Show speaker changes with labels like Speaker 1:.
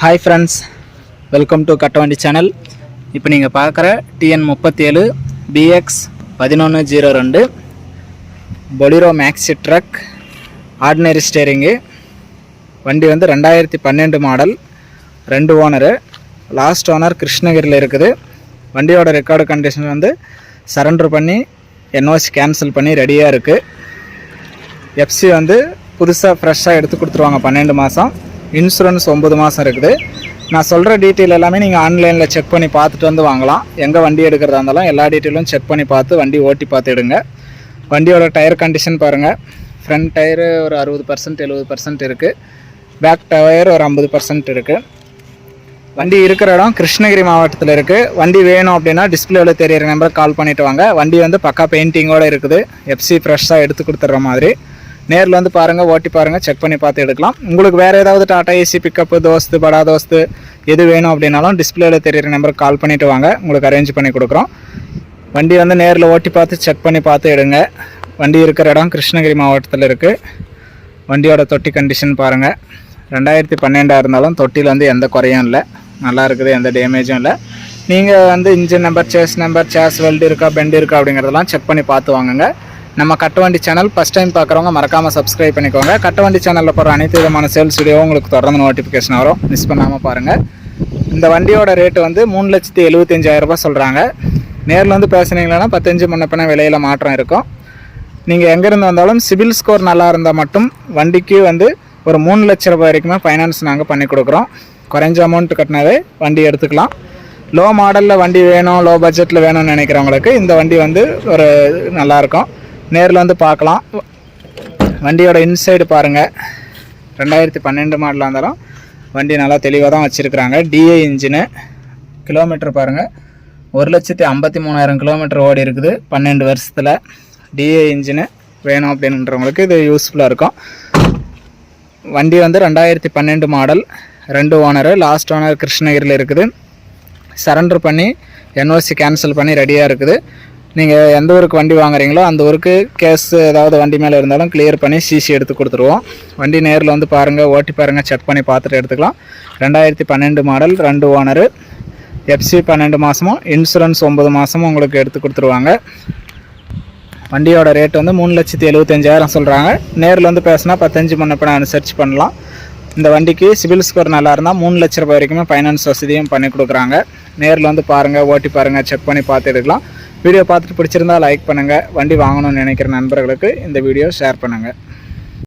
Speaker 1: Hi friends, welcome to Kattavandi channel. இப்போ நீங்கள் பார்க்குற TN37 BX 1102 Bolero Maxi Truck ordinary steering. வண்டி வந்து 2012 மாடல், 2 ஓனரு. லாஸ்ட் ஓனர் கிருஷ்ணகிரியில் இருக்குது. வண்டியோட ரெக்கார்டு கண்டிஷன் வந்து சரண்டர் பண்ணி என்ஓசி கேன்சல் பண்ணி ரெடியாக இருக்குது. எஃப்சி வந்து புதுசாக ஃப்ரெஷ்ஷாக எடுத்து கொடுத்துருவாங்க. 12 மாதம், இன்சூரன்ஸ் 9 மாதம் இருக்குது. நான் சொல்கிற டீட்டெயில் எல்லாமே நீங்கள் ஆன்லைனில் செக் பண்ணி பார்த்துட்டு வந்து வாங்கலாம். எங்கே வண்டி எடுக்கிறதா இருந்தாலும் எல்லா டீட்டெயிலும் செக் பண்ணி பார்த்து வண்டி ஓட்டி பார்த்து எடுங்க. வண்டியோட டயர் கண்டிஷன் பாருங்கள். ஃப்ரண்ட் டயரு ஒரு 60% 70% இருக்குது. பேக் டயர் ஒரு 50% இருக்குது. வண்டி இருக்கிற இடம் கிருஷ்ணகிரி மாவட்டத்தில் இருக்குது. வண்டி வேணும் அப்படின்னா டிஸ்பிளேவில் தெரியிற நம்பருக்கு கால் பண்ணிவிட்டு வாங்க. வண்டி வந்து பக்கா பெயிண்டிங்கோடு இருக்குது. எஃப்சி ஃப்ரெஷ்ஷாக எடுத்து கொடுத்துட்ற மாதிரி. நேரில் வந்து பாருங்கள், ஓட்டி பாருங்கள், செக் பண்ணி பார்த்து எடுக்கலாம். உங்களுக்கு வேறு ஏதாவது டாடா ஏசி பிக்கப்பு, தோஸ்து, படா தோஸ்து எது வேணும் அப்படின்னாலும் டிஸ்பிளேவில் தெரியிற நம்பருக்கு கால் பண்ணிவிட்டு வாங்க, உங்களுக்கு அரேஞ்ச் பண்ணி கொடுக்குறோம். வண்டி வந்து நேரில் ஓட்டி பார்த்து செக் பண்ணி பார்த்து எடுங்க. வண்டி இருக்கிற இடம் கிருஷ்ணகிரி மாவட்டத்தில் இருக்குது. வண்டியோட தொட்டி கண்டிஷன் பாருங்கள். 2012 இருந்தாலும் தொட்டியில் வந்து எந்த குறையும் இல்லை, நல்லா இருக்குது, எந்த டேமேஜும் இல்லை. நீங்கள் வந்து இன்ஜின் நம்பர், சேஸ் வெல்டு இருக்கா, பெண்டு இருக்கா அப்படிங்கிறதெல்லாம் செக் பண்ணி பார்த்து வாங்குங்க. நம்ம கட்டவண்டி சேனல் ஃபஸ்ட் டைம் பார்க்குறவங்க மறக்காமல் சப்ஸ்கிரைப் பண்ணிக்கோங்க. கட்டவண்டி சேனலில் போகிற அனைத்து விதமான சேல்ஸ் வீடியோ உங்களுக்கு தொடர்ந்து நோட்டிஃபிகேஷன் வரும், மிஸ் பண்ணாமல் பாருங்கள். இந்த வண்டியோட ரேட்டு வந்து 3,75,000 சொல்கிறாங்க. நேரில் வந்து பேசுனீங்கன்னா 15 முன்னப்பின விலையில் மாற்றம் இருக்கும். நீங்கள் எங்கேருந்து வந்தாலும் சிபில் ஸ்கோர் நல்லா இருந்தால் மட்டும் வண்டிக்கு வந்து ஒரு 3 லட்ச ரூபாய் வரைக்குமே ஃபைனான்ஸ் நாங்கள் பண்ணி கொடுக்குறோம். குறைஞ்ச அமௌண்ட் கட்டினாவே வண்டி எடுத்துக்கலாம். லோ மாடலில் வண்டி வேணும், லோ பட்ஜெட்டில் வேணும்னு நினைக்கிறவங்களுக்கு இந்த வண்டி வந்து ஒரு நல்லாயிருக்கும். நேரில் வந்து பார்க்கலாம். வண்டியோட இன்சைடு பாருங்கள். 2012 மாடலாக இருந்தாலும் வண்டி நல்லா தெளிவாக தான் வச்சுருக்குறாங்க. DA engine. கிலோமீட்டர் பாருங்கள், 1,53,000 கிலோமீட்டர் ஓடி இருக்குது 12 வருஷத்தில். டிஏ இன்ஜினு வேணும் அப்படின்றவங்களுக்கு இது யூஸ்ஃபுல்லாக இருக்கும். வண்டி வந்து 2012 மாடல், 2 ஓனரு. லாஸ்ட் ஓனர் கிருஷ்ணகிரியில் இருக்குது. சரண்டர் பண்ணி என்ஓசி கேன்சல் பண்ணி ரெடியாக இருக்குது. நீங்கள் எந்த ஊருக்கு வண்டி வாங்குறீங்களோ அந்த ஊருக்கு கேஸ் ஏதாவது வண்டி மேலே இருந்தாலும் கிளியர் பண்ணி சிசி எடுத்து கொடுத்துருவோம். வண்டி நேரில் வந்து பாருங்கள், ஓட்டி பாருங்கள், செக் பண்ணி பார்த்துட்டு எடுத்துக்கலாம். 2012 மாடல், 2 ஓனரு. எஃப்சி 12 மாதமும், இன்சூரன்ஸ் 9 மாதமும் உங்களுக்கு எடுத்து கொடுத்துருவாங்க. வண்டியோட ரேட் வந்து 3,75,000 சொல்கிறாங்க. நேரில் வந்து பேசினா 15 முன்னப்பின அனுசரித்து பண்ணலாம். இந்த வண்டிக்கு சிபில் ஸ்கோர் நல்லா இருந்தால் 3 லட்ச ரூபாய் வரைக்குமே ஃபைனான்ஸ் வசதியும் பண்ணி கொடுக்குறாங்க. நேரில் வந்து பாருங்கள், ஓட்டி பாருங்கள், செக் பண்ணி பார்த்து எடுக்கலாம். வீடியோ பார்த்துட்டு பிடிச்சிருந்தால் லைக் பண்ணுங்கள். வண்டி வாங்கணும்னு நினைக்கிற நண்பர்களுக்கு இந்த வீடியோ ஷேர் பண்ணுங்கள்.